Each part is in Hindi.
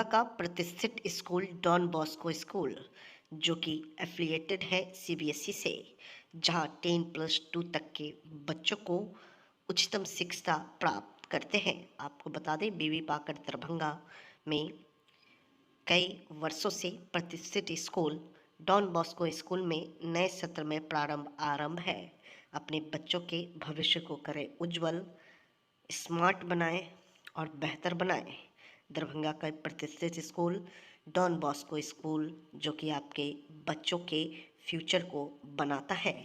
का प्रतिष्ठित स्कूल डॉन बॉस्को स्कूल, जो कि एफिलिएटेड है सीबीएसई से, जहां 10+2 तक के बच्चों को उच्चतम शिक्षा प्राप्त करते हैं। आपको बता दें, बीवी पाकर दरभंगा में कई वर्षों से प्रतिष्ठित स्कूल डॉन बॉस्को स्कूल में नए सत्र में आरंभ है। अपने बच्चों के भविष्य को करें उज्जवल, स्मार्ट बनाएं और बेहतर बनाएं। दरभंगा का प्रतिष्ठित स्कूल डॉन बॉस्को स्कूल, जो कि आपके बच्चों के फ्यूचर को बनाता है।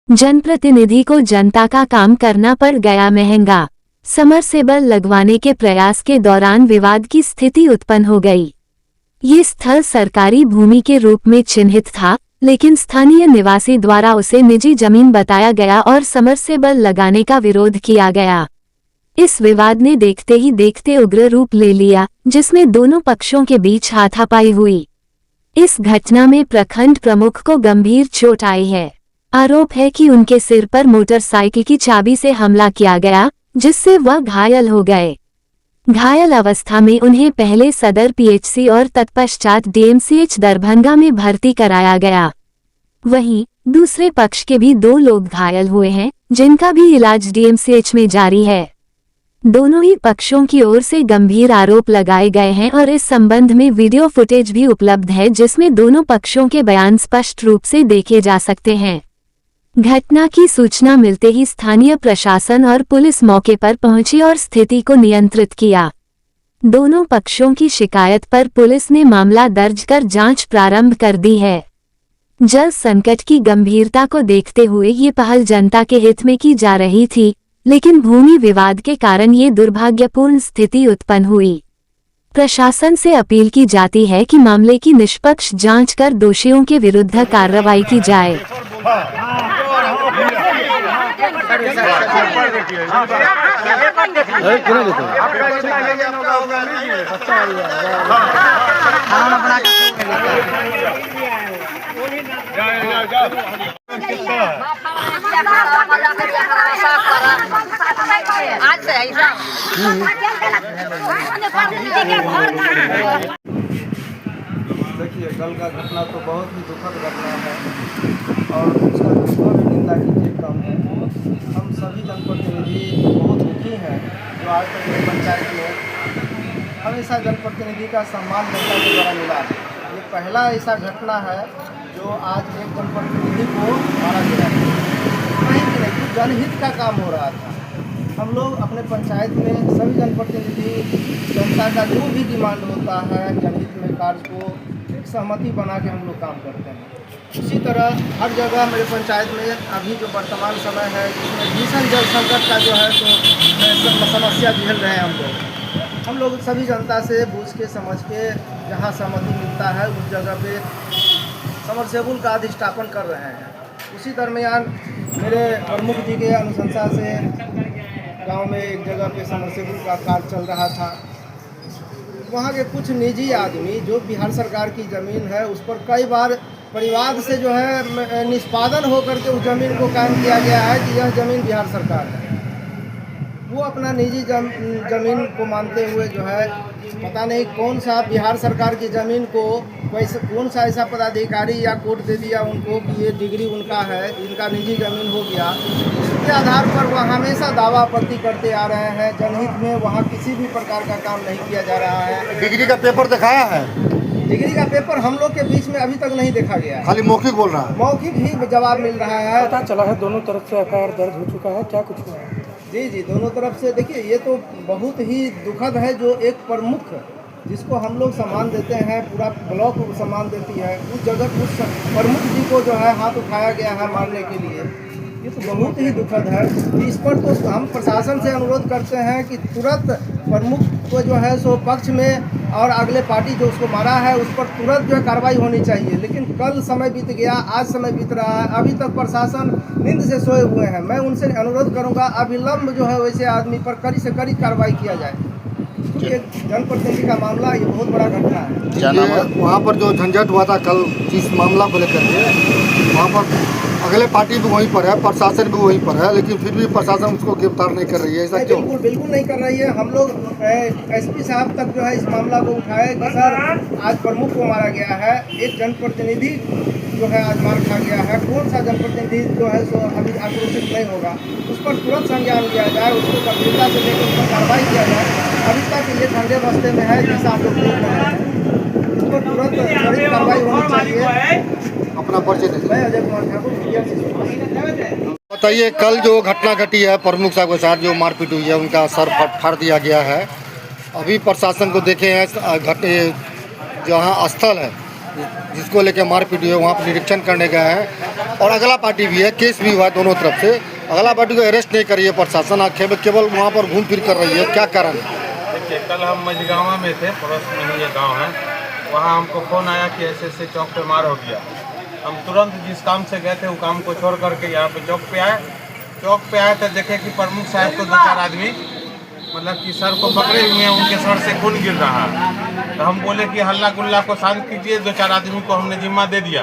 जनप्रतिनिधि को जनता का काम करना पड़ गया महंगा। समरसेबल लगवाने के प्रयास के दौरान विवाद की स्थिति उत्पन्न हो गई। ये स्थल सरकारी भूमि के रूप में चिन्हित था, लेकिन स्थानीय निवासी द्वारा उसे निजी जमीन बताया गया और समरसेबल लगाने का विरोध किया गया। इस विवाद ने देखते ही देखते उग्र रूप ले लिया, जिसमें दोनों पक्षों के बीच हाथापाई हुई। इस घटना में प्रखंड प्रमुख को गंभीर चोट आई है। आरोप है कि उनके सिर पर मोटरसाइकिल की चाबी से हमला किया गया, जिससे वह घायल हो गए। घायल अवस्था में उन्हें पहले सदर पीएचसी और तत्पश्चात डीएमसीएच दरभंगा में भर्ती कराया गया। वहीं दूसरे पक्ष के भी 2 लोग घायल हुए हैं, जिनका भी इलाज डीएमसीएच में जारी है। दोनों ही पक्षों की ओर से गंभीर आरोप लगाए गए हैं और इस संबंध में वीडियो फुटेज भी उपलब्ध है, जिसमें दोनों पक्षों के बयान स्पष्ट रूप से देखे जा सकते हैं। घटना की सूचना मिलते ही स्थानीय प्रशासन और पुलिस मौके पर पहुंची और स्थिति को नियंत्रित किया। दोनों पक्षों की शिकायत पर पुलिस ने मामला दर्ज कर जांच प्रारंभ कर दी है। जल संकट की गंभीरता को देखते हुए ये पहल जनता के हित में की जा रही थी, लेकिन भूमि विवाद के कारण ये दुर्भाग्यपूर्ण स्थिति उत्पन्न हुई। प्रशासन से अपील की जाती है कि मामले की निष्पक्ष जांच कर दोषियों के विरुद्ध कार्रवाई की जाए। देखिए, कल का घटना तो बहुत ही दुखद घटना है और उसका जितना भी निंदा कीजिए कम है। हम सभी जनप्रतिनिधि बहुत दुखी हैं जो आज तक मेरे पंचायत में हमेशा जनप्रतिनिधि का सम्मान जनता के द्वारा मिला है। ये पहला ऐसा घटना है जो आज एक जनप्रतिनिधि को मारा गया है। कहीं भी नहीं, जनहित का काम हो रहा था। हम लोग अपने पंचायत में सभी जनप्रतिनिधि जनता का जो भी डिमांड होता है जनहित में कार्य को एक सहमति बना के हम लोग काम करते हैं। उसी तरह हर जगह मेरे पंचायत में अभी जो वर्तमान समय है, जिसमें भीषण जल संकट का जो है तो समस्या झेल रहे हैं हम लोग सभी जनता से पूछ के समझ के जहाँ सहमति मिलता है उस जगह पे समरसेबुल का अधिष्ठापन कर रहे हैं। उसी दरमियान मेरे प्रमुख जी के अनुशंसा से गांव में एक जगह पे समरसेबुल का कार्य चल रहा था। वहाँ के कुछ निजी आदमी जो बिहार सरकार की ज़मीन है उस पर कई बार परिवाद से जो है निष्पादन होकर के उस ज़मीन को कायम किया गया है कि यह ज़मीन बिहार सरकार है। वो अपना निजी ज़मीन को मानते हुए जो है पता नहीं कौन सा बिहार सरकार की ज़मीन को कौन सा ऐसा पदाधिकारी या कोर्ट दे दिया उनको कि ये डिग्री उनका है, इनका निजी ज़मीन हो गया। उसके आधार पर वह हमेशा दावा आपत्ति करते आ रहे हैं। जनहित में वहाँ किसी भी प्रकार का काम नहीं किया जा रहा है। डिग्री का पेपर दिखाया है? डिग्री का पेपर हम लोग के बीच में अभी तक नहीं देखा गया है। खाली मौखिक बोल रहा है। मौखिक ही जवाब मिल रहा है। पता चला है दोनों तरफ से एफआईआर दर्ज हो चुका है, क्या कुछ हुआ है? जी जी, दोनों तरफ से देखिए, ये तो बहुत ही दुखद है। जो एक प्रमुख जिसको हम लोग सम्मान देते हैं, पूरा ब्लॉक सम्मान देती है, उस जगह उस प्रमुख जी को जो है हाथ उठाया गया है मारने के लिए, ये तो बहुत ही दुखद है। इस पर तो हम प्रशासन से अनुरोध करते हैं कि तुरंत प्रमुख को जो है सो पक्ष में और अगले पार्टी जो उसको मारा है उस पर तुरंत जो है कार्रवाई होनी चाहिए। लेकिन कल समय बीत गया, आज समय बीत रहा है, अभी तक प्रशासन नींद से सोए हुए हैं। मैं उनसे अनुरोध करूंगा अविलंब जो है वैसे आदमी पर कड़ी से कड़ी कार्रवाई किया जाए, क्योंकि जनप्रतिनिधि का मामला ये बहुत बड़ा घटना है। वहाँ पर जो झंझट हुआ था कल जिस मामला को लेकर के, वहाँ पर अगले पार्टी भी वहीं पर है, प्रशासन भी वहीं पर है, लेकिन फिर भी प्रशासन उसको गिरफ्तार नहीं कर रही है। ऐसा क्यों? बिल्कुल बिल्कुल नहीं कर रही है। हम लोग एसपी साहब तक जो है इस मामला को उठाए कि सर आज प्रमुख को मारा गया है, एक जनप्रतिनिधि जो है आज मार खा गया है, कौन सा जनप्रतिनिधि जो है सो अभी आक्रोशित नहीं होगा, उस पर तुरंत संज्ञान लिया जाए, उसको गंभीरता से लेकर उस पर कार्रवाई किया जाए। अभी तक ये ठंडे बस्ते में है, जैसा आप लोग देख रहे हैं, इस पर तुरंत त्वरित कार्रवाई होनी चाहिए। अपना परिचय दे। मैं अजय कुमार ठाकुर, मीडिया से। बताइए, कल जो घटना घटी है प्रमुख साहब के साथ जो मारपीट हुई है, उनका सर फाड़ दिया गया है। अभी प्रशासन को देखे हैं घटने जहाँ स्थल है जिसको लेकर मारपीट हुई है वहाँ पर निरीक्षण करने गए हैं, और अगला पार्टी भी है, केस भी हुआ है दोनों तरफ से। अगला पार्टी को अरेस्ट नहीं करी है प्रशासन, केवल वहाँ पर घूम फिर कर रही है। क्या कारण है? देखिए, कल हम मझगाँव में थे, पड़ोस में ही ये गाँव है, वहाँ हमको फ़ोन आया कि ऐसे चौक पे मार हो गया। हम तुरंत जिस काम से गए थे वो काम को छोड़ करके यहाँ पे चौक पे आए। चौक पे आए तो देखे कि प्रमुख साहब को 2-4 आदमी मतलब कि सर को पकड़े हुए हैं, उनके सर से खून गिर रहा है। तो हम बोले कि हल्ला गुल्ला को शांत कीजिए। 2-4 आदमी को हमने जिम्मा दे दिया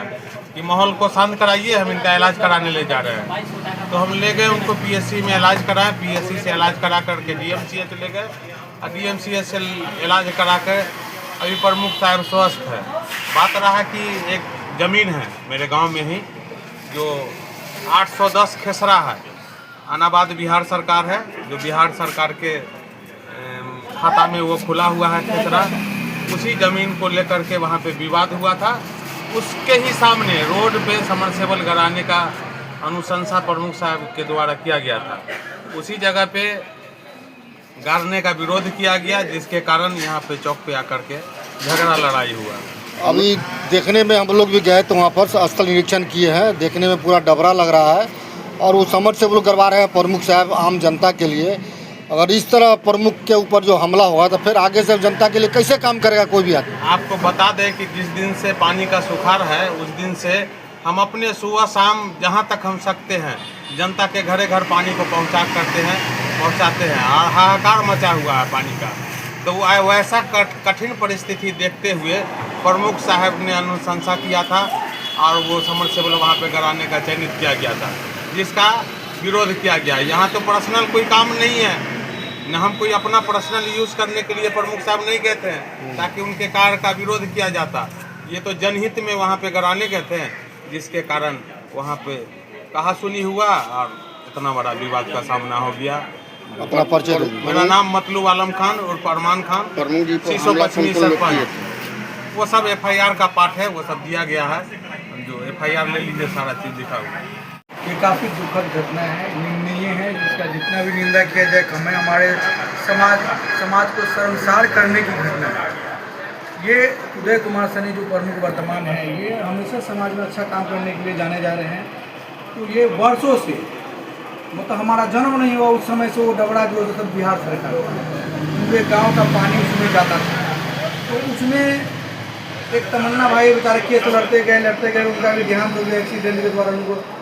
कि माहौल को शांत कराइए, हम इनका इलाज कराने ले जा रहे हैं। तो हम ले गए उनको पीएससी में इलाज कराएं। पीएससी से इलाज करा करके डीएमसीएच ले गए, और डीएमसीएच से इलाज करा कर अभी प्रमुख साहब स्वस्थ है। बात रहा कि एक ज़मीन है मेरे गांव में ही जो 810 खेसरा है, अनाबाद बिहार सरकार है, जो बिहार सरकार के खाता में वो खुला हुआ है खेसरा। उसी ज़मीन को लेकर के वहाँ पे विवाद हुआ था। उसके ही सामने रोड पे समरसेबल गड़ाने का अनुशंसा प्रमुख साहब के द्वारा किया गया था। उसी जगह पे गाड़ने का विरोध किया गया, जिसके कारण यहाँ पे चौक पे आकर के झगड़ा लड़ाई हुआ। अभी देखने में हम लोग भी गए तो वहाँ पर स्थल निरीक्षण किए हैं, देखने में पूरा डबरा लग रहा है, और वो समर से वो लोग करवा रहे हैं प्रमुख साहब आम जनता के लिए। अगर इस तरह प्रमुख के ऊपर जो हमला हुआ तो फिर आगे से जनता के लिए कैसे काम करेगा कोई भी आदमी? आपको बता दें कि जिस दिन से पानी का सुखाड़ है उस दिन से हम अपने सुबह शाम जहाँ तक हम सकते हैं जनता के घरे घर पानी को पहुँचाते हैं, और हाहाकार मचा हुआ है पानी का। तो वैसा कठिन परिस्थिति देखते हुए प्रमुख साहब ने अनुशंसा किया था, और वो समरसेबल वहाँ पे गड़ाने का चयनित किया गया था, जिसका विरोध किया गया। यहाँ तो पर्सनल कोई काम नहीं है, न हम कोई अपना पर्सनल यूज़ करने के लिए प्रमुख साहब नहीं गए थे ताकि उनके कार्य का विरोध किया जाता। ये तो जनहित में वहाँ पे गड़ाने गए थे, जिसके कारण वहाँ पे कहा सुनी हुआ और इतना बड़ा विवाद का सामना हो गया। अपना परिचय दो। मेरा नाम मतलूब आलम खान और फरमान खान, शीशो पश्चिमी सरपंच। वो सब FIR का पार्ट है, वो सब दिया गया है, जो FIR ले लीजिए, सारा चीज़ दिखा हुआ। ये काफ़ी दुखद घटना है, निंदनीय है, जिसका जितना भी निंदा किया जाए कम है। हमारे समाज को शर्मसार करने की घटना है ये। उदय कुमार सनी जो प्रमुख वर्तमान है, ये हमेशा समाज में अच्छा काम करने के लिए जाने जा रहे हैं। तो ये वर्षों से मतलब हमारा जन्म नहीं हुआ उस समय से वो डबरा जो सब बिहार सरकार पूरे गाँव का पानी उसमें जाता था। तो उसमें एक तमन्ना भाई बेचारे केस लड़ते गए, उनका भी देहांत हो गया एक्सीडेंट के द्वारा।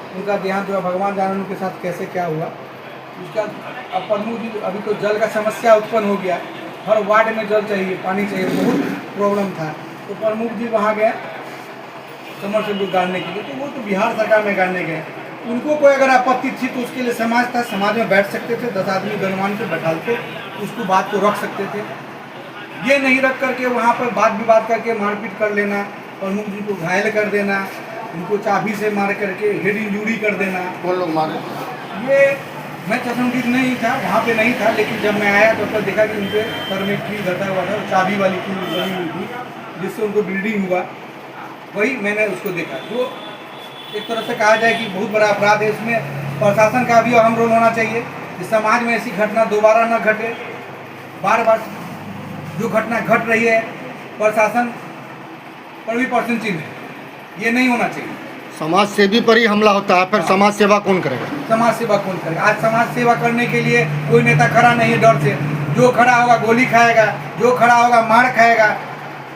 उनका देहांत हुआ, भगवान जाने उनके साथ कैसे क्या हुआ उसका। अब प्रमुख जी अभी तो जल का समस्या उत्पन्न हो गया, हर वार्ड में जल चाहिए, पानी चाहिए, बहुत प्रॉब्लम था। तो प्रमुख जी वहाँ गए समर से गाड़ने के लिए, तो वो तो बिहार सरकार में गाड़ने गए। उनको कोई अगर आपत्ति थी तो उसके लिए समाज था, समाज में बैठ सकते थे, 10 आदमी गणमान के बैठाल के उसको बात को रख सकते थे। ये नहीं रख करके वहाँ पर वाद विवाद करके मारपीट कर लेना, प्रमुख जी को घायल कर देना, उनको चाबी से मार करके हेड इंजूरी कर देना। कौन लोग मारे? ये मैं चश्मदीद नहीं था, वहाँ पे नहीं था, लेकिन जब मैं आया तो देखा कि उनके सर में कील घटा हुआ था, चाबी वाली कील बनी हुई थी, जिससे उनको ब्लीडिंग हुआ। वही मैंने उसको देखा। तो एक तरह से कहा जाए कि बहुत बड़ा अपराध है, इसमें प्रशासन का भी अहम रोल होना चाहिए। कि समाज में ऐसी घटना दोबारा न घटे। बार बार जो घटना घट रही है प्रशासन पर भी प्रश्न चिन्ह है, ये नहीं होना चाहिए। समाज सेवी पर ही हमला होता है, फिर समाज सेवा कौन करेगा? समाज सेवा कौन करेगा? आज समाज सेवा करने के लिए कोई नेता खड़ा नहीं है डर से। जो खड़ा होगा गोली खाएगा, जो खड़ा होगा मार खाएगा,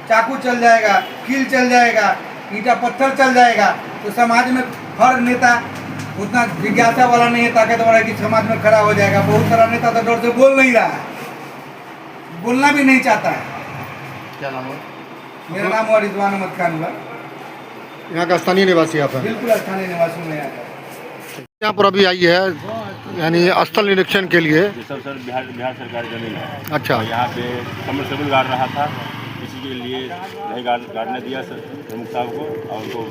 चाकू चल जाएगा, कील चल जाएगा, ईंटा पत्थर चल जाएगा। तो समाज में हर नेता उतना जिज्ञासा वाला नहीं है, ताकतवर है कि समाज में खड़ा हो जाएगा। बहुत सारा नेता तो डर से बोल नहीं रहा है, बोलना भी नहीं चाहता है। क्या नाम है? मेरा नाम है रिजवान अहमद खान हुआ। यहाँ का स्थानीय निवासी आप हैं? बिल्कुल स्थानीय निवासी में यहाँ का। यहाँ पर अभी आई है यानी स्थल निरीक्षण के लिए। ये सब सर बिहार सरकार जमीन है। अच्छा। यहाँ पे सबमर्सिबल गाड़ रहा था, इसी के लिए नहीं गाड़ने दिया सर प्रमुख साहब को, और उनको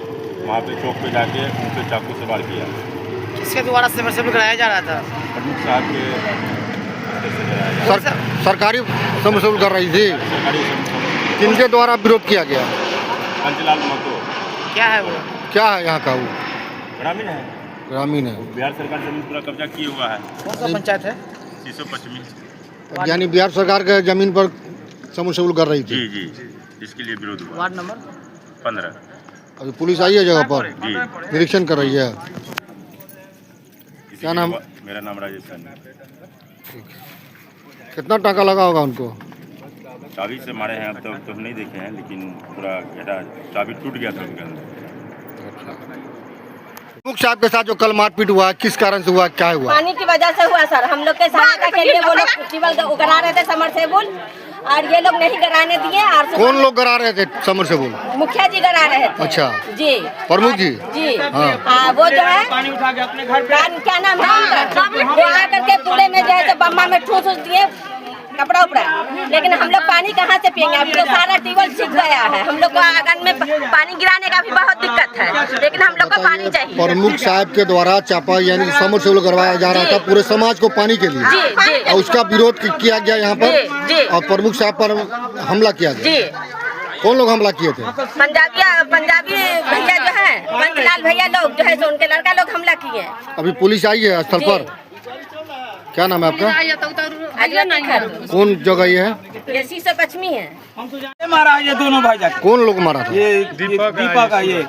वहाँ पे चौक पे जाके उन पर चाकू से वार किया। किसके द्वारा सबमर्सिबल कराया जा रहा था? प्रमुख साहब के सरकारी समरसेबल कर रही थी। सरकारी किनके द्वारा विरोध किया गया? पंचलाल महतो। क्या है वो? क्या है यहाँ का? वो ग्रामीण है, ग्रामीण है। बिहार सरकार जमीन पूरा कब्जा किए हुआ है। कौन सा पंचायत है? शीशो पश्चिमी। यानी बिहार सरकार के जमीन पर समरसेबल कर रही थी। जी जी, इसके लिए विरोध हुआ। Ward number 15। अभी पुलिस आई है जगह पर, जी, निरीक्षण कर रही है। क्या नाम? मेरा नाम राजेश है। कितना टाका लगा होगा उनको? चाबी से मारे हैं, अब तो नहीं देखे हैं, लेकिन पूरा चाबी टूट गया था उनके अंदर। प्रमुख साहब के साथ जो कल मारपीट हुआ, किस कारण से हुआ, क्या हुआ? पानी की वजह से हुआ सर। हम लोग के सहायता के लिए वो लोग टिवल करा रहे थे समरसेबुल, और ये लोग नहीं कराने दिए। और कौन लोग करा रहे थे समरसेबुल? मुखिया जी करा रहे थे। अच्छा जी, प्रमुख जी। जी हाँ। वो जो है पानी उठा के अपने घर पे, क्या नाम है उनका, वो आकर के पूरे में जो है बम्मा में ठूस दिए कपड़ा उपड़ा। लेकिन हम लोग पानी कहाँ से पियेंगे? अभी तो सारा टिवल सूख गया है। हम लोग को आंगन में पानी गिराने का भी बहुत दिक्कत है, लेकिन हम लोग को पानी चाहिए। प्रमुख साहब के द्वारा चापा यानी समरसेबल करवाया जा रहा था पूरे समाज को पानी के लिए। जी जी, और उसका विरोध किया गया यहाँ जी, जी। पर, और प्रमुख साहब पर हमला किया गया। जी, कौन लोग हमला किए थे? पंजाबी भैया जो है, पंचलाल भैया लोग जो है, सो उनके लड़का लोग हमला किए। अभी पुलिस आई है स्थल पर। क्या नाम है आपका? कौन जगह ये है? ये शीशो पश्चिमी है। मारा है ये दोनों भाई जाके। कौन लोग मारा था? ये दीपक का, ये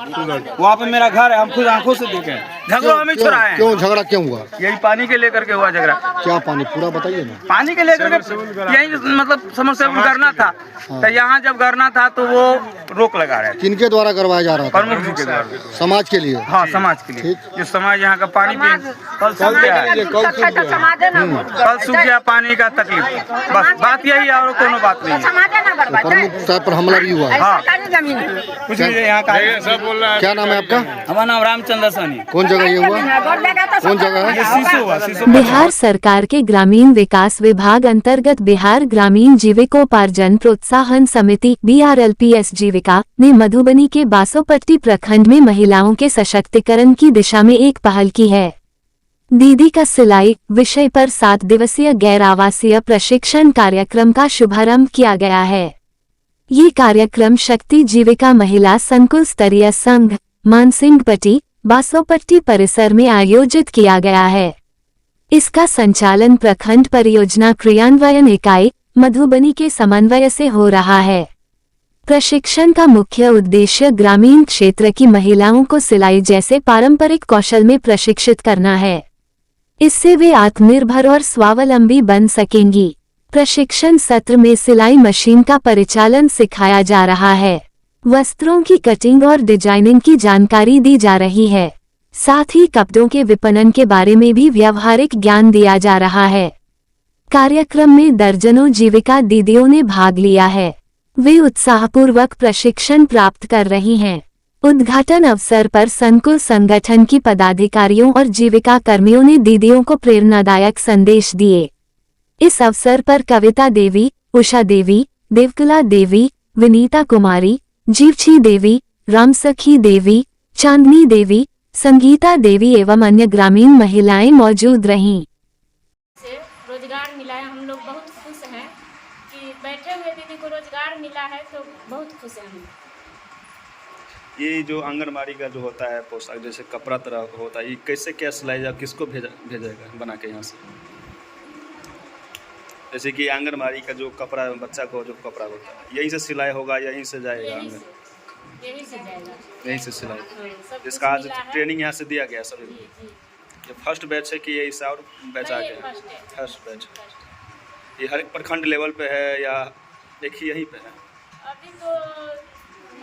वहाँ पे मेरा घर है, हम खुद आंखों से देखे। झगड़ा हमें छोड़ा है। क्यों झगड़ा क्यों हुआ? यही पानी के लेकर के हुआ झगड़ा। क्या पानी? पूरा बताइए ना। पानी के लेकर के यही मतलब समरसेबल करना था, तो यहाँ जब करना था तो वो रोक लगा रहे थे। किनके द्वारा करवाया जा रहा था? प्रमुख जी के द्वारा। समाज के लिए। हाँ, समाज के लिए। जो समाज यहाँ का पानी कल सूख गया है, कल सूख गया पानी का तकलीफ। बस बात यही है, और कोनो बात नहीं है। प्रमुख साहब पर हमला भी हुआ है। हाँ, कुछ नहीं है यहाँ का। क्या नाम है आपका? हमारा नाम रामचंद्र सानी। कौन जगह ये हुआ? कौन जगह है? ये शीशो हुआ, शीशो। बिहार सरकार के ग्रामीण विकास विभाग अंतर्गत बिहार ग्रामीण जीविकोपार्जन प्रोत्साहन समिति BRLPS जीविका ने मधुबनी के बासोपट्टी प्रखंड में महिलाओं के सशक्तिकरण की दिशा में एक पहल की है। दीदी का सिलाई विषय पर 7 दिवसीय गैर आवासीय प्रशिक्षण कार्यक्रम का शुभारंभ किया गया है। ये कार्यक्रम शक्ति जीविका महिला संकुल स्तरीय संघ मानसिंहपट्टी बासोपट्टी परिसर में आयोजित किया गया है। इसका संचालन प्रखंड परियोजना क्रियान्वयन इकाई मधुबनी के समन्वय से हो रहा है। प्रशिक्षण का मुख्य उद्देश्य ग्रामीण क्षेत्र की महिलाओं को सिलाई जैसे पारंपरिक कौशल में प्रशिक्षित करना है। इससे वे आत्मनिर्भर और स्वावलंबी बन सकेंगी। प्रशिक्षण सत्र में सिलाई मशीन का परिचालन सिखाया जा रहा है। वस्त्रों की कटिंग और डिजाइनिंग की जानकारी दी जा रही है। साथ ही कपड़ों के विपणन के बारे में भी व्यावहारिक ज्ञान दिया जा रहा है। कार्यक्रम में दर्जनों जीविका दीदियों ने भाग लिया है। वे उत्साहपूर्वक प्रशिक्षण प्राप्त कर रही हैं। उद्घाटन अवसर पर संकुल संगठन की पदाधिकारियों और जीविका कर्मियों ने दीदियों को प्रेरणादायक संदेश दिए। इस अवसर पर कविता देवी, उषा देवी, देवकला देवी, विनीता कुमारी, जीवछी देवी, रामसखी देवी, चांदनी देवी, संगीता देवी एवं अन्य ग्रामीण महिलाएं मौजूद रहीं। रोजगार मिला है, हम लोग बहुत खुश हैं कि बैठे हुए दीदी को रोजगार मिला है, तो बहुत खुश हैं हम। ये जो आंगनबाड़ी का जो होता है पोशाक जैसे कपड़ा तरह होता है, ये कैसे क्या सिलाई जा किसको भेजेगा बना के यहाँ से? जैसे कि आंगनबाड़ी का जो कपड़ा बच्चा को जो कपड़ा होता है यहीं से सिलाई होगा, यहीं से जाएगा, यही से जाएगा। यहीं से सिलाई। सब कुछ इसका आज मिला है। ट्रेनिंग यहाँ से दिया गया सभी को। जी। ये फर्स्ट बैच है कि ये इस और बैच आ नहीं, ये गया? फर्स्ट है। First batch. ये हर एक प्रखंड लेवल पे है या एक ही यहीं पे है? अभी तो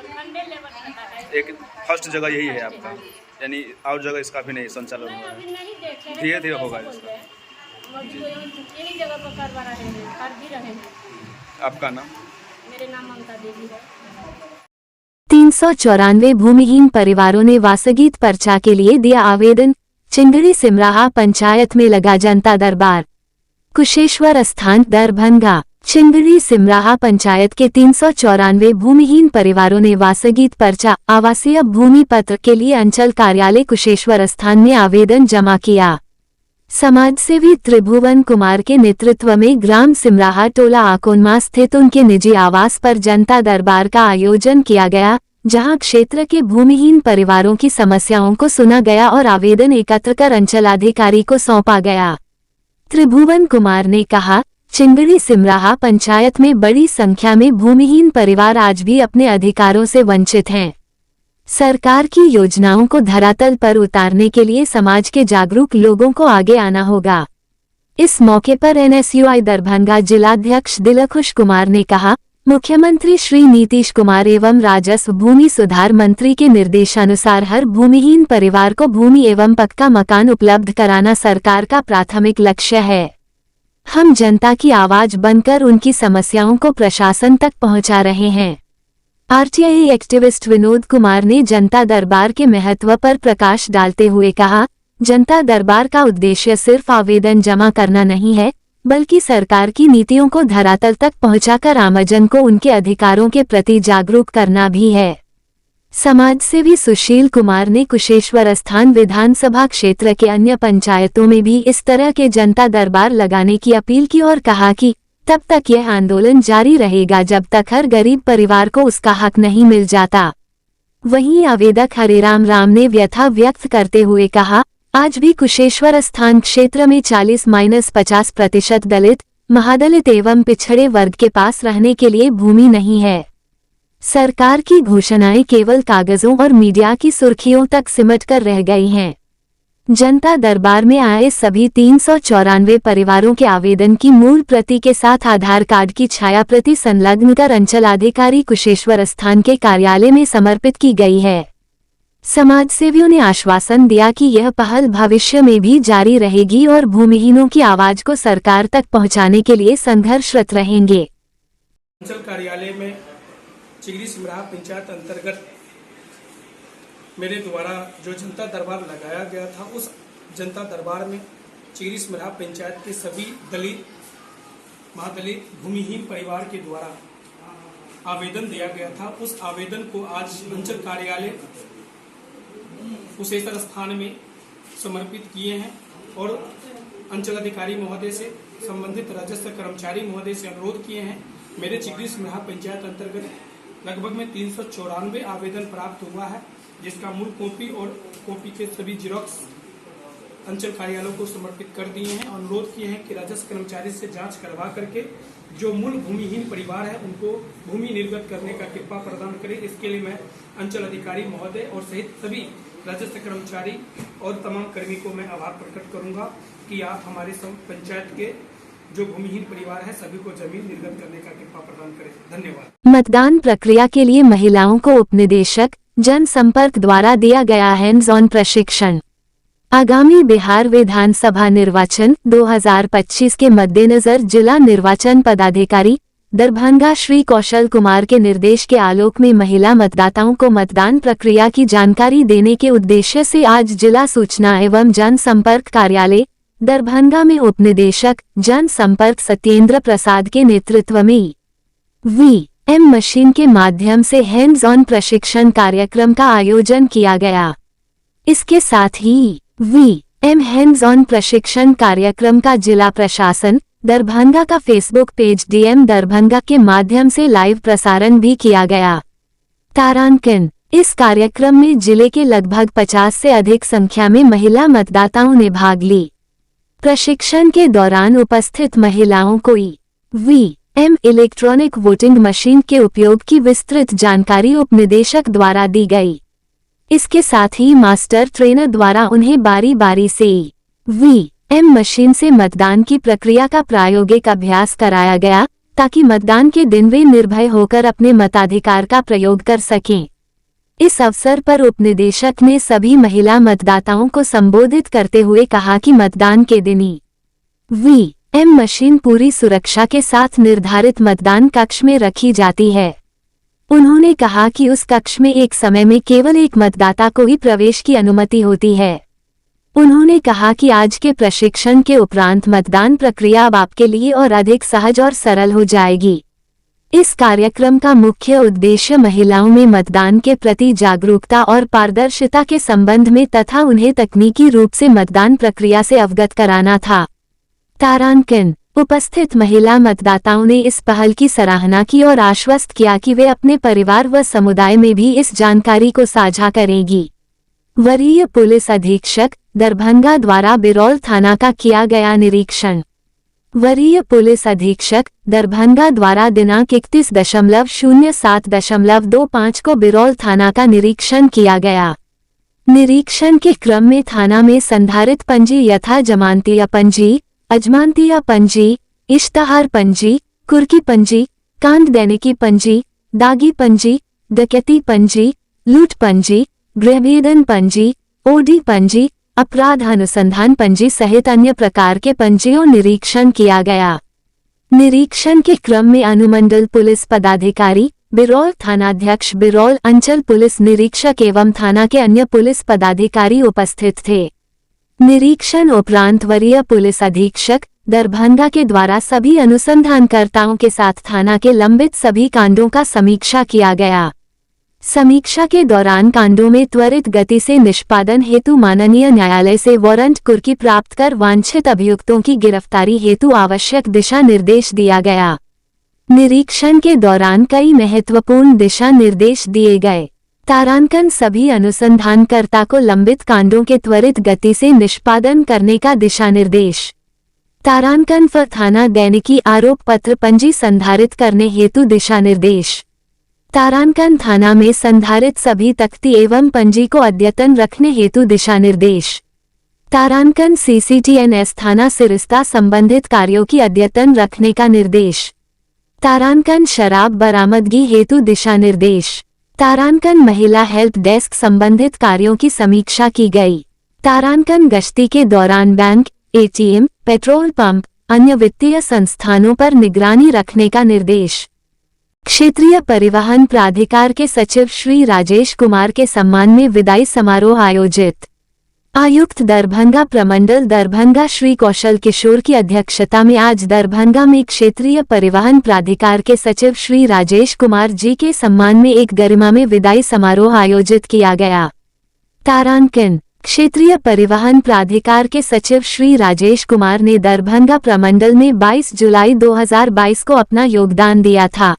प्रखंडे लेवल पे है। एक फर्स्ट जगह यही है आपका, यानी और जगह इसका भी नहीं संचालन नहीं, हो रहा अभी है? नहीं देखे हैं। धीरे-धीरे कैसे होगा बोल इसका। रहे हैं? हम अभी तो यही जगह पर करवा रहे हैं, कर भी रहे हैं। आपका नाम? मेरे नाम ममता देवी है। 394 भूमिहीन परिवारों ने वासगीत पर्चा के लिए दिया आवेदन। चिंगड़ी सिमराहा पंचायत में लगा जनता दरबार। कुशेश्वर स्थान दरभंगा। चिंगड़ी सिमराहा पंचायत के 394 भूमिहीन परिवारों ने वासगीत पर्चा आवासीय भूमि पत्र के लिए अंचल कार्यालय कुशेश्वर स्थान में आवेदन जमा किया। समाजसेवी त्रिभुवन कुमार के नेतृत्व में ग्राम सिमराहा टोला आकोनमा स्थित उनके निजी आवास पर जनता दरबार का आयोजन किया गया, जहां क्षेत्र के भूमिहीन परिवारों की समस्याओं को सुना गया और आवेदन एकत्र कर अंचलाधिकारी को सौंपा गया। त्रिभुवन कुमार ने कहा, चिंगड़ी सिमराहा पंचायत में बड़ी संख्या में भूमिहीन परिवार आज भी अपने अधिकारों से वंचित हैं। सरकार की योजनाओं को धरातल पर उतारने के लिए समाज के जागरूक लोगों को आगे आना होगा। इस मौके पर NSUI दरभंगा जिलाध्यक्ष दिलखुश कुमार ने कहा, मुख्यमंत्री श्री नीतीश कुमार एवं राजस्व भूमि सुधार मंत्री के निर्देशानुसार हर भूमिहीन परिवार को भूमि एवं पक्का मकान उपलब्ध कराना सरकार का प्राथमिक लक्ष्य है। हम जनता की आवाज बनकर उनकी समस्याओं को प्रशासन तक पहुंचा रहे हैं। RTI एक्टिविस्ट विनोद कुमार ने जनता दरबार के महत्व पर प्रकाश डालते हुए कहा, जनता दरबार का उद्देश्य सिर्फ आवेदन जमा करना नहीं है, बल्कि सरकार की नीतियों को धरातल तक पहुंचाकर आमजन को उनके अधिकारों के प्रति जागरूक करना भी है। समाजसेवी सुशील कुमार ने कुशेश्वर स्थान विधानसभा क्षेत्र के अन्य पंचायतों में भी इस तरह के जनता दरबार लगाने की अपील की और कहा कि तब तक यह आंदोलन जारी रहेगा जब तक हर गरीब परिवार को उसका हक नहीं मिल जाता। वहीं आवेदक हरेराम राम ने व्यथा व्यक्त करते हुए कहा, आज भी कुशेश्वर स्थान क्षेत्र में 40-50% दलित, महादलित एवं पिछड़े वर्ग के पास रहने के लिए भूमि नहीं है। सरकार की घोषणाएं केवल कागजों और मीडिया की सुर्खियों तक सिमट कर रह गई हैं। जनता दरबार में आए सभी 394 परिवारों के आवेदन की मूल प्रति के साथ आधार कार्ड की छाया प्रति संलग्न कर अंचलाधिकारी कुशेश्वर स्थान के कार्यालय में समर्पित की गई है। समाजसेवियों ने आश्वासन दिया कि यह पहल भविष्य में भी जारी रहेगी और भूमिहीनों की आवाज को सरकार तक पहुंचाने के लिए संघर्षरत रहेंगे। अंचल कार्यालय में चिंगड़ी सिमराहा पंचायत अंतर्गत मेरे द्वारा जो जनता दरबार लगाया गया था, उस जनता दरबार में चिंगड़ी सिमराहा पंचायत के सभी दलित, महादलित, भूमिहीन परिवार के द्वारा आवेदन दिया गया था। उस आवेदन को आज अंचल कार्यालय कुशेश्वर स्थान में समर्पित किए हैं और अंचल अधिकारी महोदय से, संबंधित राजस्व कर्मचारी महोदय से अनुरोध किए हैं। मेरे चिंगड़ी सिमराहा पंचायत अंतर्गत लगभग में 394 आवेदन प्राप्त हुआ है, जिसका मूल कॉपी और कॉपी के सभी जिरोक्स अंचल कार्यालयों को समर्पित कर दिए हैं। अनुरोध किए हैं कि राजस्व कर्मचारी से जांच करवा करके जो मूल भूमिहीन परिवार है उनको भूमि निर्गत करने का कृपा प्रदान करें। इसके लिए मैं अंचल अधिकारी महोदय और सहित सभी राजस्व कर्मचारी और तमाम कर्मी को मैं आभार प्रकट करूंगा कि आप हमारे पंचायत के जो भूमिहीन परिवार है सभी को जमीन निर्गत करने का कृपा प्रदान करें। धन्यवाद। मतदान प्रक्रिया के लिए महिलाओं को उपनिदेशक जनसंपर्क द्वारा दिया गया हैंड्स ऑन प्रशिक्षण। आगामी बिहार विधानसभा निर्वाचन 2025 के मद्देनजर जिला निर्वाचन पदाधिकारी दरभंगा श्री कौशल कुमार के निर्देश के आलोक में महिला मतदाताओं को मतदान प्रक्रिया की जानकारी देने के उद्देश्य से आज जिला सूचना एवं जनसंपर्क कार्यालय दरभंगा में उपनिदेशक जनसंपर्क सत्येंद्र प्रसाद के नेतृत्व में ईवीएम मशीन के माध्यम से हैंड्स ऑन प्रशिक्षण कार्यक्रम का आयोजन किया गया। इसके साथ ही ईवीएम हैंड्स ऑन प्रशिक्षण कार्यक्रम का जिला प्रशासन दरभंगा का फेसबुक पेज DM दरभंगा के माध्यम से लाइव प्रसारण भी किया गया। तारांकन, इस कार्यक्रम में जिले के लगभग 50 से अधिक संख्या में महिला मतदाताओं ने भाग ली। प्रशिक्षण के दौरान उपस्थित महिलाओं को वी.एम. इलेक्ट्रॉनिक वोटिंग मशीन के उपयोग की विस्तृत जानकारी उपनिदेशक द्वारा दी गई। इसके साथ ही मास्टर ट्रेनर द्वारा उन्हें बारी बारी से वी.एम. मशीन से मतदान की प्रक्रिया का प्रायोगिक अभ्यास कराया गया, ताकि मतदान के दिन वे निर्भय होकर अपने मताधिकार का प्रयोग कर सकें। इस अवसर पर उपनिदेशक ने सभी महिला मतदाताओं को संबोधित करते हुए कहा कि मतदान के दिन वी.एम. मशीन पूरी सुरक्षा के साथ निर्धारित मतदान कक्ष में रखी जाती है। उन्होंने कहा कि उस कक्ष में एक समय में केवल एक मतदाता को ही प्रवेश की अनुमति होती है। उन्होंने कहा कि आज के प्रशिक्षण के उपरांत मतदान प्रक्रिया अब आपके लिए और अधिक सहज और सरल हो जाएगी। इस कार्यक्रम का मुख्य उद्देश्य महिलाओं में मतदान के प्रति जागरूकता और पारदर्शिता के संबंध में तथा उन्हें तकनीकी रूप से मतदान प्रक्रिया से अवगत कराना था। तारांकन उपस्थित महिला मतदाताओं ने इस पहल की सराहना की और आश्वस्त किया कि वे अपने परिवार व समुदाय में भी इस जानकारी को साझा करेगी। वरीय पुलिस अधीक्षक दरभंगा द्वारा बिरौल थाना का किया गया निरीक्षण। वरीय पुलिस अधीक्षक दरभंगा द्वारा दिनांक 31.07.25 को बिरौल थाना का निरीक्षण किया गया। निरीक्षण के क्रम में थाना में संधारित पंजी यथा जमानतिया पंजी, अजमानतिया पंजी, इश्तहार पंजी, कुर्की पंजी, कांड देने की पंजी, दागी पंजी, डकैती पंजी, लूट पंजी, गृहभेदन पंजी, ओडी पंजी, अपराध अनुसंधान पंजी सहित अन्य प्रकार के पंजियों निरीक्षण किया गया। निरीक्षण के क्रम में अनुमंडल पुलिस पदाधिकारी, बिरौल थानाध्यक्ष, बिरौल अंचल पुलिस निरीक्षक एवं थाना के अन्य पुलिस पदाधिकारी उपस्थित थे। निरीक्षण उपरांत वरीय पुलिस अधीक्षक दरभंगा के द्वारा सभी अनुसंधानकर्ताओं के साथ थाना के लंबित सभी कांडों का समीक्षा किया गया। समीक्षा के दौरान कांडों में त्वरित गति से निष्पादन हेतु माननीय न्यायालय से वारंट कुर्की प्राप्त कर वांछित अभियुक्तों की गिरफ्तारी हेतु आवश्यक दिशा निर्देश दिया गया। निरीक्षण के दौरान कई महत्वपूर्ण दिशा निर्देश दिए गए। तारांकन सभी अनुसंधानकर्ता को लंबित कांडों के त्वरित गति से निष्पादन करने का दिशा निर्देश। तारांकन पर थाना दैनिकी आरोप पत्र पंजी संधारित करने हेतु दिशा निर्देश। तारांकन थाना में संधारित सभी तख्ती एवं पंजी को अद्यतन रखने हेतु दिशा निर्देश। तारांकन CCTNS थाना सिरिस्ता संबंधित कार्यों की अद्यतन रखने का निर्देश। तारांकन शराब बरामदगी हेतु दिशा निर्देश। तारांकन महिला हेल्प डेस्क संबंधित कार्यों की समीक्षा की गई। तारांकन गश्ती के दौरान बैंक, ATM, पेट्रोल पंप, अन्य वित्तीय संस्थानों पर निगरानी रखने का निर्देश। क्षेत्रीय परिवहन प्राधिकार के सचिव श्री राजेश कुमार के सम्मान में विदाई समारोह आयोजित। आयुक्त दरभंगा प्रमंडल दरभंगा श्री कौशल किशोर की अध्यक्षता में आज दरभंगा में क्षेत्रीय परिवहन प्राधिकार के सचिव श्री राजेश कुमार जी के सम्मान में एक गरिमामय विदाई समारोह आयोजित किया गया। तारांकन क्षेत्रीय परिवहन प्राधिकार के सचिव श्री राजेश कुमार ने दरभंगा प्रमंडल में 22 जुलाई 2022 को अपना योगदान दिया था।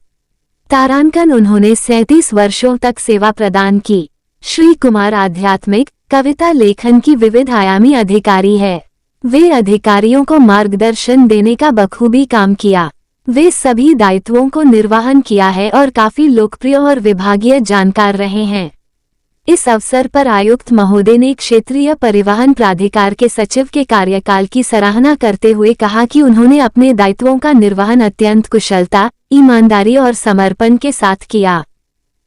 तारांकन उन्होंने 37 वर्षों तक सेवा प्रदान की। श्री कुमार आध्यात्मिक कविता लेखन की विविध आयामी अधिकारी है। वे अधिकारियों को मार्गदर्शन देने का बखूबी काम किया। वे सभी दायित्वों को निर्वहन किया है और काफी लोकप्रिय और विभागीय जानकार रहे हैं। इस अवसर पर आयुक्त महोदय ने क्षेत्रीय परिवहन प्राधिकार के सचिव के कार्यकाल की सराहना करते हुए कहा कि उन्होंने अपने दायित्वों का निर्वहन अत्यंत कुशलता, ईमानदारी और समर्पण के साथ किया।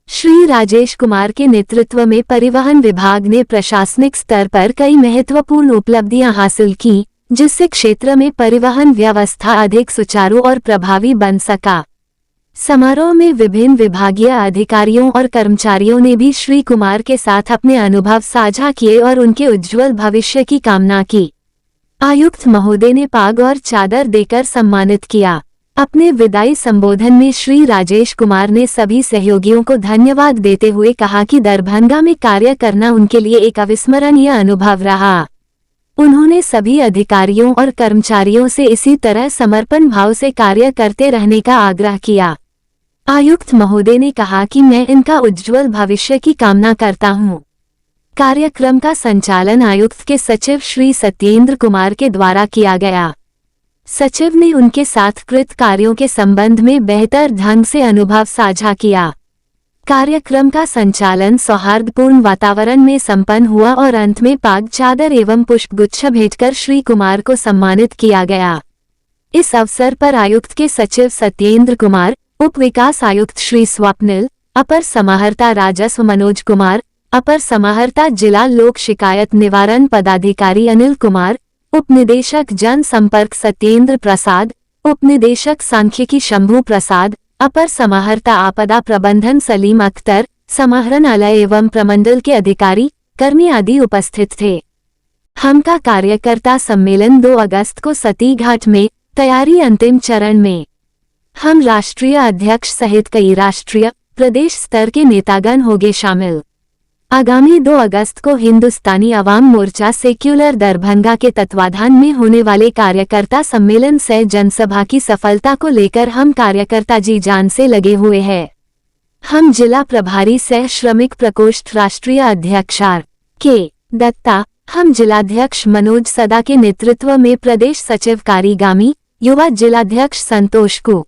श्री राजेश कुमार के नेतृत्व में परिवहन विभाग ने प्रशासनिक स्तर पर कई महत्वपूर्ण उपलब्धियां हासिल की, जिससे क्षेत्र में परिवहन व्यवस्था अधिक सुचारू और प्रभावी बन सका। समारोह में विभिन्न विभागीय अधिकारियों और कर्मचारियों ने भी श्री कुमार के साथ अपने अनुभव साझा किए और उनके उज्जवल भविष्य की कामना की। आयुक्त महोदय ने पाग और चादर देकर सम्मानित किया। अपने विदाई संबोधन में श्री राजेश कुमार ने सभी सहयोगियों को धन्यवाद देते हुए कहा कि दरभंगा में कार्य करना उनके लिए एक अविस्मरणीय अनुभव रहा। उन्होंने सभी अधिकारियों और कर्मचारियों से इसी तरह समर्पण भाव से कार्य करते रहने का आग्रह किया। आयुक्त महोदय ने कहा कि मैं इनका उज्जवल भविष्य की कामना करता हूं। कार्यक्रम का संचालन आयुक्त के सचिव श्री सत्येंद्र कुमार के द्वारा किया गया। सचिव ने उनके साथ कृत कार्यों के संबंध में बेहतर ढंग से अनुभव साझा किया। कार्यक्रम का संचालन सौहार्दपूर्ण वातावरण में संपन्न हुआ और अंत में पाग चादर एवं पुष्पगुच्छ भेंटकर श्री कुमार को सम्मानित किया गया। इस अवसर पर आयुक्त के सचिव सत्येंद्र कुमार, उप विकास आयुक्त श्री स्वप्निल, अपर समाहर्ता राजस्व मनोज कुमार, अपर समाहर्ता जिला लोक शिकायत निवारण पदाधिकारी अनिल कुमार, उप निदेशक जन संपर्क सत्येंद्र प्रसाद, उप निदेशक सांख्यिकी शंभू प्रसाद, अपर समाहर्ता आपदा प्रबंधन सलीम अख्तर, समाहरणालय एवं प्रमंडल के अधिकारी कर्मी आदि उपस्थित थे। हम का कार्यकर्ता सम्मेलन 2 अगस्त को सतीघाट में, तैयारी अंतिम चरण में। हम राष्ट्रीय अध्यक्ष सहित कई राष्ट्रीय प्रदेश स्तर के नेतागण होंगे शामिल। आगामी 2 अगस्त को हिंदुस्तानी अवाम मोर्चा सेक्युलर दरभंगा के तत्वाधान में होने वाले कार्यकर्ता सम्मेलन से जनसभा की सफलता को लेकर हम कार्यकर्ता जी जान से लगे हुए हैं। हम जिला प्रभारी सह श्रमिक प्रकोष्ठ राष्ट्रीय अध्यक्ष R.K. दत्ता, हम जिलाध्यक्ष मनोज सदा के नेतृत्व में प्रदेश सचिव कारीगामी, युवा जिलाध्यक्ष संतोष कु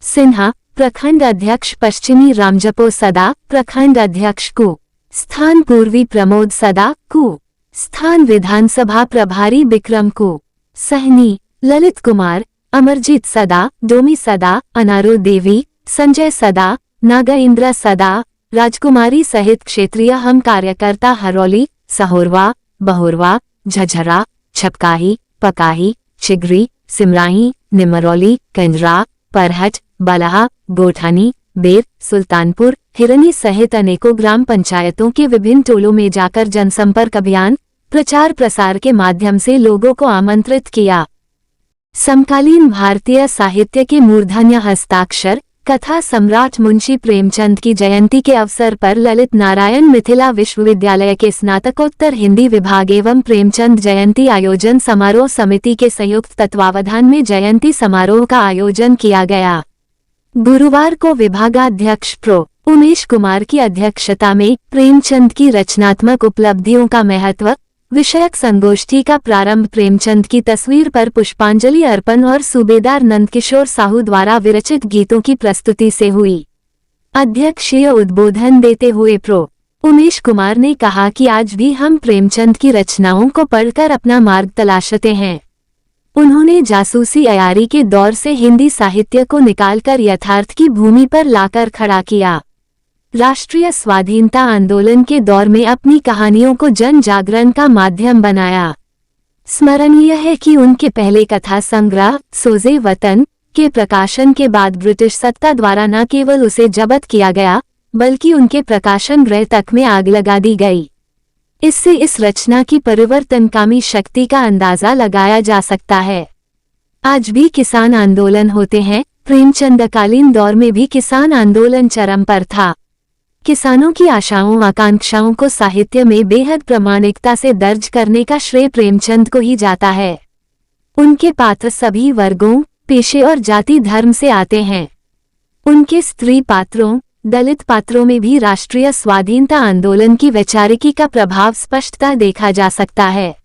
सिन्हा, प्रखंड अध्यक्ष पश्चिमी रामजपो सदा, प्रखंड अध्यक्ष कु स्थान पूर्वी प्रमोद सदा कु, स्थान विधानसभा प्रभारी विक्रम कु सहनी, ललित कुमार, अमरजीत सदा, डोमी सदा, अनारो देवी, संजय सदा, नागा इंद्रा सदा, राजकुमारी सहित क्षेत्रीय हम कार्यकर्ता हरौली, सहोरवा, बहोरवा, झझरा, छपकाही, पकाही, चिगरी, सिमराही, निमरौली, कंजरा, परहट, बलहा, गोठानी, बेर, सुल्तानपुर, हिरनी सहित अनेकों ग्राम पंचायतों के विभिन्न टोलों में जाकर जनसंपर्क अभियान, प्रचार प्रसार के माध्यम से लोगों को आमंत्रित किया। समकालीन भारतीय साहित्य के मूर्धन्य हस्ताक्षर कथा सम्राट मुंशी प्रेमचंद की जयंती के अवसर पर ललित नारायण मिथिला विश्वविद्यालय के स्नातकोत्तर हिंदी विभाग एवं प्रेमचंद जयंती आयोजन समारोह समिति के संयुक्त तत्वावधान में जयंती समारोह का आयोजन किया गया। गुरुवार को विभागाध्यक्ष प्रो उमेश कुमार की अध्यक्षता में प्रेमचंद की रचनात्मक उपलब्धियों का महत्व विषयक संगोष्ठी का प्रारंभ प्रेमचंद की तस्वीर पर पुष्पांजलि अर्पण और सूबेदार नंदकिशोर साहू द्वारा विरचित गीतों की प्रस्तुति से हुई। अध्यक्षीय उद्बोधन देते हुए प्रो उमेश कुमार ने कहा कि आज भी हम प्रेमचंद की रचनाओं को पढ़कर अपना मार्ग तलाशते हैं। उन्होंने जासूसी अयारी के दौर से हिंदी साहित्य को निकालकर यथार्थ की भूमि पर लाकर खड़ा किया। राष्ट्रीय स्वाधीनता आंदोलन के दौर में अपनी कहानियों को जन जागरण का माध्यम बनाया। स्मरणीय है कि उनके पहले कथा संग्रह सोजे वतन के प्रकाशन के बाद ब्रिटिश सत्ता द्वारा न केवल उसे जब्त किया गया बल्कि उनके प्रकाशन गृह तक में आग लगा दी गई। इससे इस रचना की परिवर्तनकामी शक्ति का अंदाजा लगाया जा सकता है। आज भी किसान आंदोलन होते हैं। प्रेमचंदकालीन दौर में भी किसान आंदोलन चरम पर था। किसानों की आशाओं आकांक्षाओं को साहित्य में बेहद प्रामाणिकता से दर्ज करने का श्रेय प्रेमचंद को ही जाता है। उनके पात्र सभी वर्गों, पेशे और जाति धर्म से आते हैं। उनके स्त्री पात्रों, दलित पात्रों में भी राष्ट्रीय स्वाधीनता आंदोलन की वैचारिकी का प्रभाव स्पष्टता देखा जा सकता है।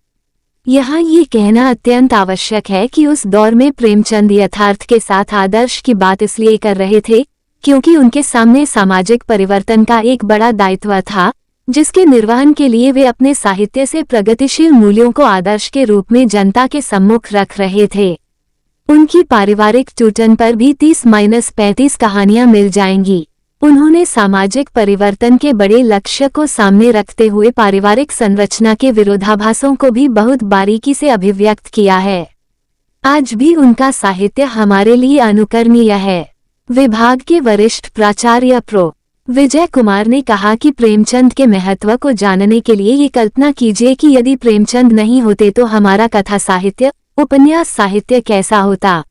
यहाँ ये कहना अत्यंत आवश्यक है कि उस दौर में प्रेमचंद यथार्थ के साथ आदर्श की बात इसलिए कर रहे थे क्योंकि उनके सामने सामाजिक परिवर्तन का एक बड़ा दायित्व था, जिसके निर्वहन के लिए वे अपने साहित्य से प्रगतिशील मूल्यों को आदर्श के रूप में जनता के सम्मुख रख रहे थे। उनकी पारिवारिक टूटन पर भी 30-35 कहानियां मिल जाएंगी। उन्होंने सामाजिक परिवर्तन के बड़े लक्ष्य को सामने रखते हुए पारिवारिक संरचना के विरोधाभासों को भी बहुत बारीकी से अभिव्यक्त किया है। आज भी उनका साहित्य हमारे लिए अनुकरणीय है। विभाग के वरिष्ठ प्राचार्य प्रो विजय कुमार ने कहा कि प्रेमचंद के महत्व को जानने के लिए ये कल्पना कीजिए कि यदि प्रेमचंद नहीं होते तो हमारा कथा साहित्य, उपन्यास साहित्य कैसा होता।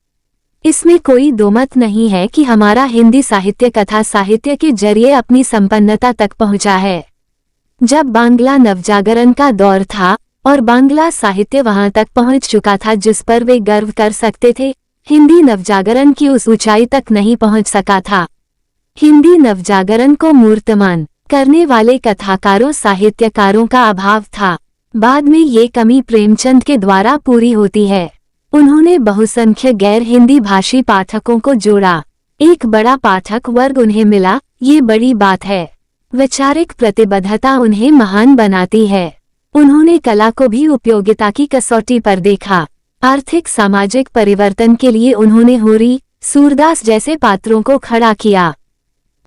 इसमें कोई दोमत नहीं है कि हमारा हिंदी साहित्य कथा साहित्य के जरिए अपनी संपन्नता तक पहुंचा है। जब बांग्ला नवजागरण का दौर था और बांग्ला साहित्य वहां तक पहुंच चुका था जिस पर वे गर्व कर सकते थे, हिंदी नवजागरण की उस ऊंचाई तक नहीं पहुंच सका था। हिंदी नवजागरण को मूर्तमान करने वाले कथाकारों साहित्यकारों का अभाव था। बाद में ये कमी प्रेमचंद के द्वारा पूरी होती है। उन्होंने बहुसंख्यक गैर हिंदी भाषी पाठकों को जोड़ा। एक बड़ा पाठक वर्ग उन्हें मिला, ये बड़ी बात है। वैचारिक प्रतिबद्धता उन्हें महान बनाती है। उन्होंने कला को भी उपयोगिता की कसौटी पर देखा। आर्थिक सामाजिक परिवर्तन के लिए उन्होंने होरी, सूरदास जैसे पात्रों को खड़ा किया।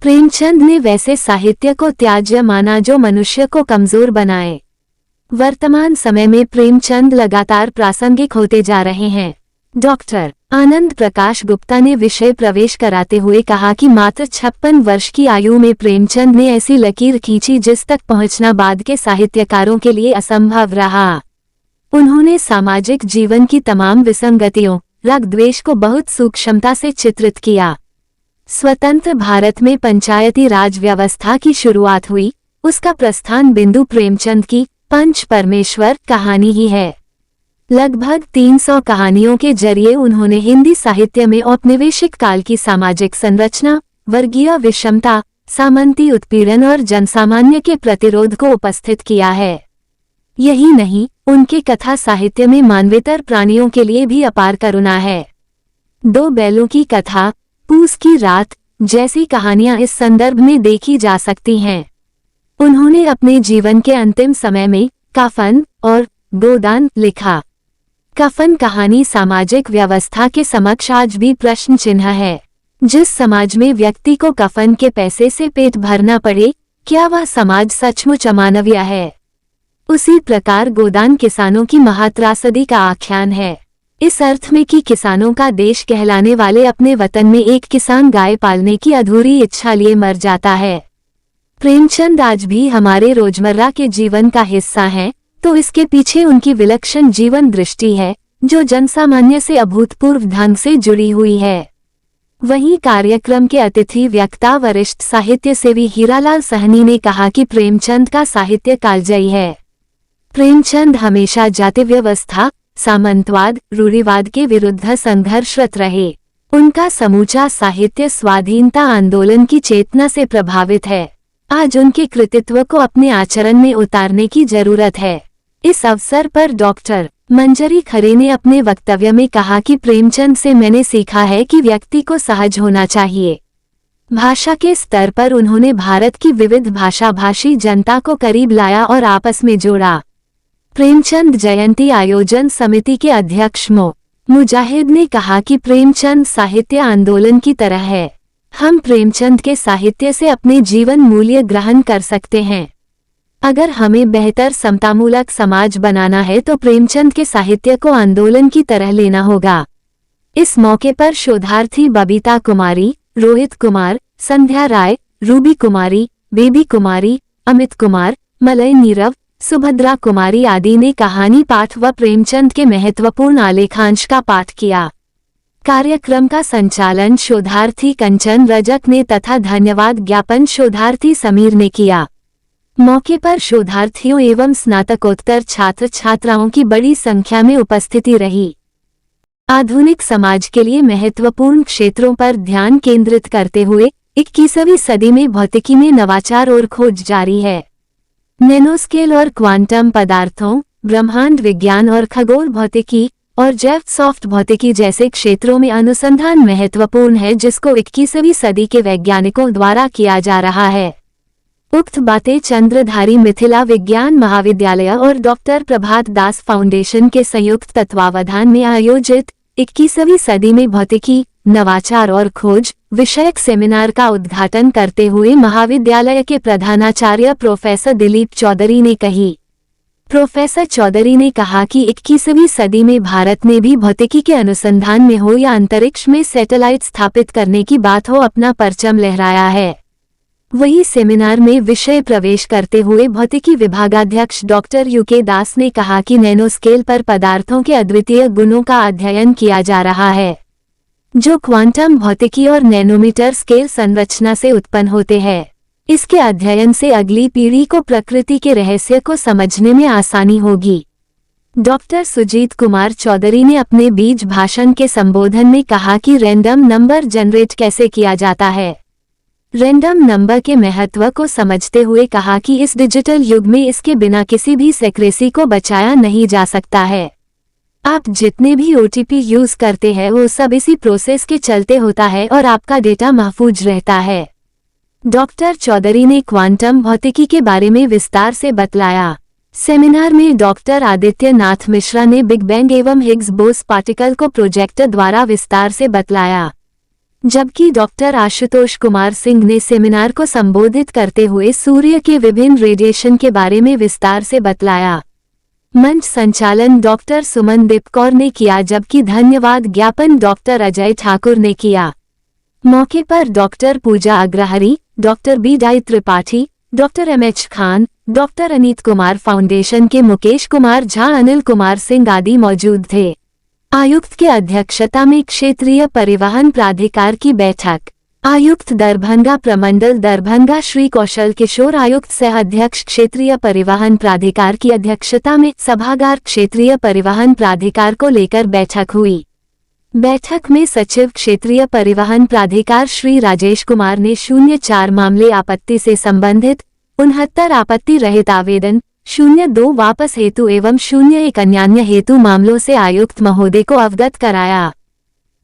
प्रेमचंद ने वैसे साहित्य को त्याज्य माना जो मनुष्य को कमजोर बनाए। वर्तमान समय में प्रेमचंद लगातार प्रासंगिक होते जा रहे हैं। डॉक्टर आनंद प्रकाश गुप्ता ने विषय प्रवेश कराते हुए कहा कि मात्र 56 वर्ष की आयु में प्रेमचंद ने ऐसी लकीर खींची जिस तक पहुंचना बाद के साहित्यकारों के लिए असंभव रहा। उन्होंने सामाजिक जीवन की तमाम विसंगतियों, राग द्वेष को बहुत सूक्ष्मता से चित्रित किया। स्वतंत्र भारत में पंचायती राज व्यवस्था की शुरुआत हुई, उसका प्रस्थान बिंदु प्रेमचंद की पंच परमेश्वर कहानी ही है। लगभग 300 कहानियों के जरिए उन्होंने हिंदी साहित्य में औपनिवेशिक काल की सामाजिक संरचना, वर्गीय विषमता, सामंती उत्पीड़न और जनसामान्य के प्रतिरोध को उपस्थित किया है। यही नहीं, उनके कथा साहित्य में मानवेतर प्राणियों के लिए भी अपार करुणा है। 2 बैलों की कथा, पूस की रात जैसी कहानियां इस संदर्भ में देखी जा सकती हैं। उन्होंने अपने जीवन के अंतिम समय में कफन और गोदान लिखा। कफन कहानी सामाजिक व्यवस्था के समक्ष आज भी प्रश्न चिन्ह है। जिस समाज में व्यक्ति को कफन के पैसे से पेट भरना पड़े, क्या वह समाज सचमुच अमानवीय है? उसी प्रकार गोदान किसानों की महात्रासदी का आख्यान है, इस अर्थ में कि किसानों का देश कहलाने वाले अपने वतन में एक किसान गाय पालने की अधूरी इच्छा लिए मर जाता है। प्रेमचंद आज भी हमारे रोजमर्रा के जीवन का हिस्सा हैं, तो इसके पीछे उनकी विलक्षण जीवन दृष्टि है जो जनसामान्य से अभूतपूर्व ढंग से जुड़ी हुई है। वहीं कार्यक्रम के अतिथि वक्ता वरिष्ठ साहित्य सेवी हीरालाल सहनी ने कहा कि प्रेमचंद का साहित्य कालजयी है। प्रेमचंद हमेशा जाति व्यवस्था, सामंतवाद, रूढ़िवाद के विरुद्ध संघर्षरत रहे। उनका समूचा साहित्य स्वाधीनता आंदोलन की चेतना से प्रभावित है। आज उनके कृतित्व को अपने आचरण में उतारने की जरूरत है। इस अवसर पर डॉक्टर मंजरी खरे ने अपने वक्तव्य में कहा कि प्रेमचंद से मैंने सीखा है कि व्यक्ति को सहज होना चाहिए। भाषा के स्तर पर उन्होंने भारत की विविध भाषा भाषी जनता को करीब लाया और आपस में जोड़ा। प्रेमचंद जयंती आयोजन समिति के अध्यक्ष मुजाहिद ने कहा कि प्रेमचंद साहित्य आंदोलन की तरह है। हम प्रेमचंद के साहित्य से अपने जीवन मूल्य ग्रहण कर सकते हैं। अगर हमें बेहतर समतामूलक समाज बनाना है तो प्रेमचंद के साहित्य को आंदोलन की तरह लेना होगा। इस मौके पर शोधार्थी बबीता कुमारी, रोहित कुमार, संध्या राय, रूबी कुमारी, बेबी कुमारी, अमित कुमार, मलय नीरव, सुभद्रा कुमारी आदि ने कहानी पाठ व प्रेमचंद के महत्वपूर्ण आलेखांश का पाठ किया। कार्यक्रम का संचालन शोधार्थी कंचन रजक ने तथा धन्यवाद ज्ञापन शोधार्थी समीर ने किया। मौके पर शोधार्थियों एवं स्नातकोत्तर छात्र छात्राओं की बड़ी संख्या में उपस्थिति रही। आधुनिक समाज के लिए महत्वपूर्ण क्षेत्रों पर ध्यान केंद्रित करते हुए 21वीं सदी में भौतिकी में नवाचार और खोज जारी है। नैनोस्केल और क्वांटम पदार्थों, ब्रह्मांड विज्ञान और खगोल भौतिकी और जैव सॉफ्ट भौतिकी जैसे क्षेत्रों में अनुसंधान महत्वपूर्ण है, जिसको 21वीं सदी के वैज्ञानिकों द्वारा किया जा रहा है। उक्त बातें चंद्रधारी मिथिला विज्ञान महाविद्यालय और डॉक्टर प्रभात दास फाउंडेशन के संयुक्त तत्वावधान में आयोजित 21वीं सदी में भौतिकी, नवाचार और खोज विषयक सेमिनार का उद्घाटन करते हुए महाविद्यालय के प्रधानाचार्य प्रोफेसर दिलीप चौधरी ने कही। प्रोफेसर चौधरी ने कहा कि 21वीं सदी में भारत ने भी भौतिकी के अनुसंधान में हो या अंतरिक्ष में सैटेलाइट स्थापित करने की बात हो, अपना परचम लहराया है। वही सेमिनार में विषय प्रवेश करते हुए भौतिकी विभागाध्यक्ष डॉक्टर यूके दास ने कहा कि नैनोस्केल पर पदार्थों के अद्वितीय गुणों का अध्ययन किया जा रहा है, जो क्वांटम भौतिकी और नैनोमीटर स्केल संरचना से उत्पन्न होते हैं। इसके अध्ययन से अगली पीढ़ी को प्रकृति के रहस्य को समझने में आसानी होगी। डॉक्टर सुजीत कुमार चौधरी ने अपने बीज भाषण के संबोधन में कहा कि रैंडम नंबर जनरेट कैसे किया जाता है। रैंडम नंबर के महत्व को समझते हुए कहा कि इस डिजिटल युग में इसके बिना किसी भी सेक्रेसी को बचाया नहीं जा सकता है। आप जितने भी OTP यूज करते हैं वो सब इसी प्रोसेस के चलते होता है और आपका डेटा महफूज रहता है। डॉक्टर चौधरी ने क्वांटम भौतिकी के बारे में विस्तार से बतलाया। सेमिनार में डॉक्टर आदित्य नाथ मिश्रा ने बिग बैंग एवं हिग्स बोस पार्टिकल को प्रोजेक्टर द्वारा विस्तार से बतलाया, जबकि डॉक्टर आशुतोष कुमार सिंह ने सेमिनार को संबोधित करते हुए सूर्य के विभिन्न रेडिएशन के बारे में विस्तार से बतलाया। मंच संचालन डॉक्टर सुमन दीपकौर ने किया, जबकि धन्यवाद ज्ञापन डॉक्टर अजय ठाकुर ने किया। मौके पर doctor Pooja Agrahari, doctor B. Tripathi, doctor MH Khan, doctor Aneet Kumar foundation के मुकेश कुमार झा, अनिल कुमार सिंह आदि मौजूद थे। आयुक्त के अध्यक्षता में क्षेत्रीय परिवहन प्राधिकार की बैठक। आयुक्त दरभंगा प्रमंडल दरभंगा श्री कौशल किशोर, आयुक्त सह अध्यक्ष क्षेत्रीय परिवहन प्राधिकार की अध्यक्षता में सभागार क्षेत्रीय परिवहन प्राधिकार को लेकर बैठक हुई। बैठक में सचिव क्षेत्रीय परिवहन प्राधिकार श्री राजेश कुमार ने 04 मामले आपत्ति से संबंधित, 69 आपत्ति रहित आवेदन, 02 वापस हेतु एवं 01 अन्य हेतु मामलों से आयुक्त महोदय को अवगत कराया।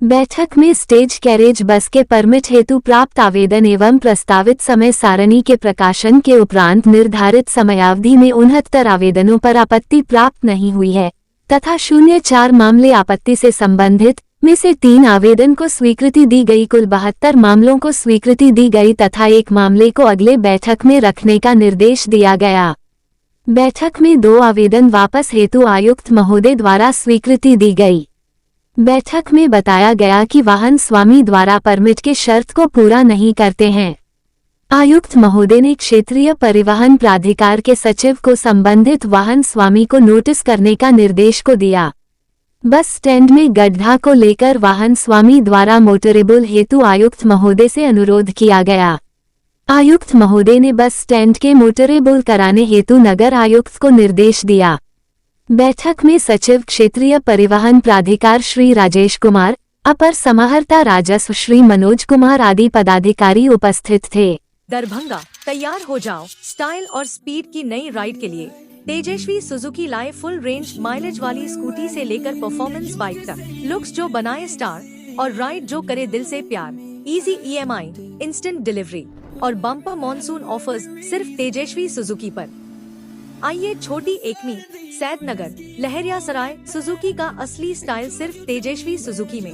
बैठक में स्टेज कैरेज बस के परमिट हेतु प्राप्त आवेदन एवं प्रस्तावित समय सारणी के प्रकाशन के उपरांत निर्धारित समयावधि में 69 आवेदनों पर आपत्ति प्राप्त नहीं हुई है तथा 04 मामले आपत्ति से संबंधित में से 3 आवेदन को स्वीकृति दी गई। कुल 72 मामलों को स्वीकृति दी गई तथा 1 मामले को अगले बैठक में रखने का निर्देश दिया गया। बैठक में 2 आवेदन वापस हेतु आयुक्त महोदय द्वारा स्वीकृति दी गई। बैठक में बताया गया कि वाहन स्वामी द्वारा परमिट के शर्त को पूरा नहीं करते हैं। आयुक्त महोदय ने क्षेत्रीय परिवहन प्राधिकार के सचिव को संबंधित वाहन स्वामी को नोटिस करने का निर्देश को दिया। बस स्टैंड में गड्ढा को लेकर वाहन स्वामी द्वारा मोटरेबल हेतु आयुक्त महोदय से अनुरोध किया गया। आयुक्त महोदय ने बस स्टैंड के मोटरेबल कराने हेतु नगर आयुक्त को निर्देश दिया। बैठक में सचिव क्षेत्रीय परिवहन प्राधिकार श्री राजेश कुमार, अपर समाहर्ता राजस्व श्री मनोज कुमार आदि पदाधिकारी उपस्थित थे। दरभंगा, तैयार हो जाओ स्टाइल और स्पीड की नई राइड के लिए। तेजस्वी सुजुकी लाए फुल रेंज माइलेज वाली स्कूटी से लेकर परफॉर्मेंस बाइक तक, लुक्स जो बनाए स्टार और राइड जो करे दिल से प्यार। इजी EMI, इंस्टेंट डिलीवरी और बम्पर मॉनसून ऑफर्स सिर्फ तेजस्वी सुजुकी पर। आइए छोटी एकमी, सैदनगर, लहरिया सराय, सुजुकी का असली स्टाइल सिर्फ तेजस्वी सुजुकी में।